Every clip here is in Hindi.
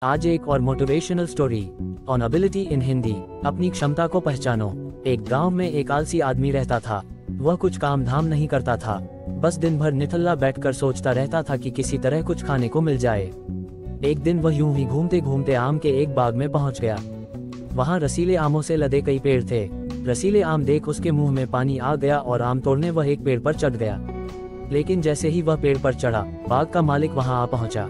आज एक और motivational story on ability in Hindi. अपनी क्षमता को पहचानो। एक गांव में एक आलसी आदमी रहता था। वह कुछ काम धाम नहीं करता था, बस दिन भर निठल्ला बैठकर सोचता रहता था कि किसी तरह कुछ खाने को मिल जाए। एक दिन वह यूं ही घूमते घूमते आम के एक बाग में पहुंच गया। वहां रसीले आमों से लदे कई पेड़ थे। रसीले आम देख उसके मुंह में पानी आ गया और आम तोड़ने वह एक पेड़ पर चढ़ गया। लेकिन जैसे ही वह पेड़ पर चढ़ा, बाग का मालिक वहां आ पहुंचा।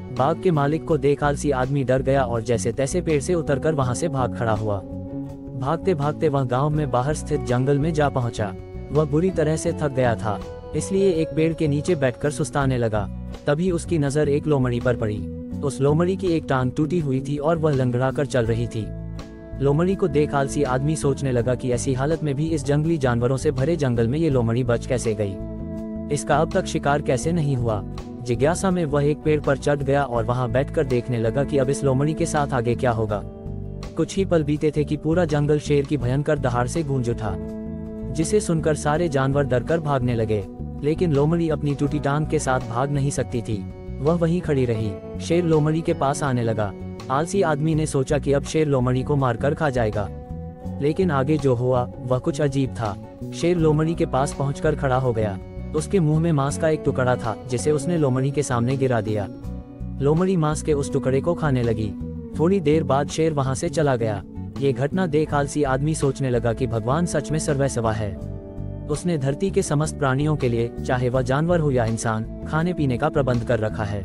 बाग के मालिक को देख आलसी आदमी डर गया और जैसे तैसे पेड़ से उतरकर वहां से भाग खड़ा हुआ। भागते भागते वह गांव में बाहर स्थित जंगल में जा पहुंचा। वह बुरी तरह से थक गया था, इसलिए एक पेड़ के नीचे बैठकर सुस्ताने लगा। तभी उसकी नजर एक लोमड़ी पर पड़ी। उस लोमड़ी की एक टांग टूटी हुई थी और वह लंगड़ा कर चल रही थी। लोमड़ी को देख आलसी आदमी सोचने लगा कि ऐसी हालत में भी इस जंगली जानवरों से भरे जंगल में ये लोमड़ी बच कैसे गई, इसका अब तक शिकार कैसे नहीं हुआ। जिज्ञासा में वह एक पेड़ पर चढ़ गया और वहां बैठकर देखने लगा कि अब इस लोमड़ी के साथ आगे क्या होगा। कुछ ही पल बीते थे कि पूरा जंगल शेर की भयंकर दहाड़ से गूंज उठा, जिसे सुनकर सारे जानवर डरकर भागने लगे। लेकिन लोमड़ी अपनी टूटी टांग के साथ भाग नहीं सकती थी, वह वहीं खड़ी रही। शेर लोमड़ी के पास आने लगा। आलसी आदमी ने सोचा कि अब शेर लोमड़ी को मारकर खा जाएगा, लेकिन आगे जो हुआ वह कुछ अजीब था। शेर लोमड़ी के पास पहुंचकर खड़ा हो गया। उसके मुंह में मांस का एक टुकड़ा था, जिसे उसने लोमड़ी के सामने गिरा दिया। लोमड़ी मांस के उस टुकड़े को खाने लगी। थोड़ी देर बाद शेर वहां से चला गया। ये घटना देख आलसी आदमी सोचने लगा कि भगवान सच में सर्वैसवा है। उसने धरती के समस्त प्राणियों के लिए, चाहे वह जानवर हो या इंसान, खाने पीने का प्रबंध कर रखा है।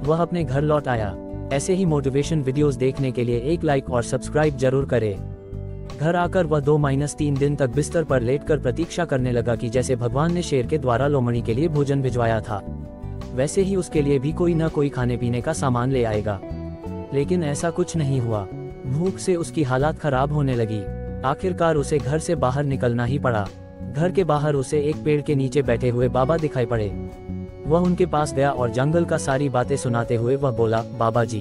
वह अपने घर लौट आया। ऐसे ही मोटिवेशन वीडियोस देखने के लिए एक लाइक और सब्सक्राइब जरूर करें। घर आकर वह 2-3 दिन तक बिस्तर पर लेटकर प्रतीक्षा करने लगा कि जैसे भगवान ने शेर के द्वारा लोमड़ी के लिए भोजन भिजवाया था, वैसे ही उसके लिए भी कोई न कोई खाने पीने का सामान ले आएगा। लेकिन ऐसा कुछ नहीं हुआ। भूख से उसकी हालत खराब होने लगी। आखिरकार उसे घर से बाहर निकलना ही पड़ा। घर के बाहर उसे एक पेड़ के नीचे बैठे हुए बाबा दिखाई पड़े। वह उनके पास गया और जंगल का सारी बातें सुनाते हुए वह बोला, बाबा जी,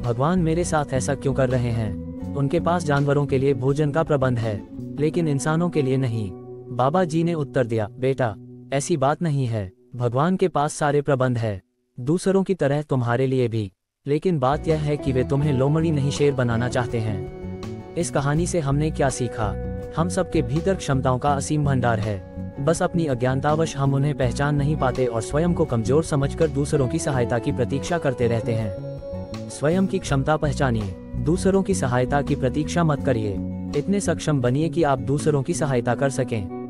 भगवान मेरे साथ ऐसा क्यों कर रहे हैं? उनके पास जानवरों के लिए भोजन का प्रबंध है, लेकिन इंसानों के लिए नहीं। बाबा जी ने उत्तर दिया, बेटा, ऐसी बात नहीं है। भगवान के पास सारे प्रबंध है, दूसरों की तरह तुम्हारे लिए भी। लेकिन बात यह है कि वे तुम्हें लोमड़ी नहीं शेर बनाना चाहते हैं। इस कहानी से हमने क्या सीखा? हम सबके भीतर क्षमताओं का असीम भंडार है, बस अपनी अज्ञानतावश हम उन्हें पहचान नहीं पाते और स्वयं को कमजोर समझकर दूसरों की सहायता की प्रतीक्षा करते रहते हैं। स्वयं की क्षमता पहचानिए, दूसरों की सहायता की प्रतीक्षा मत करिए। इतने सक्षम बनिए कि आप दूसरों की सहायता कर सकें।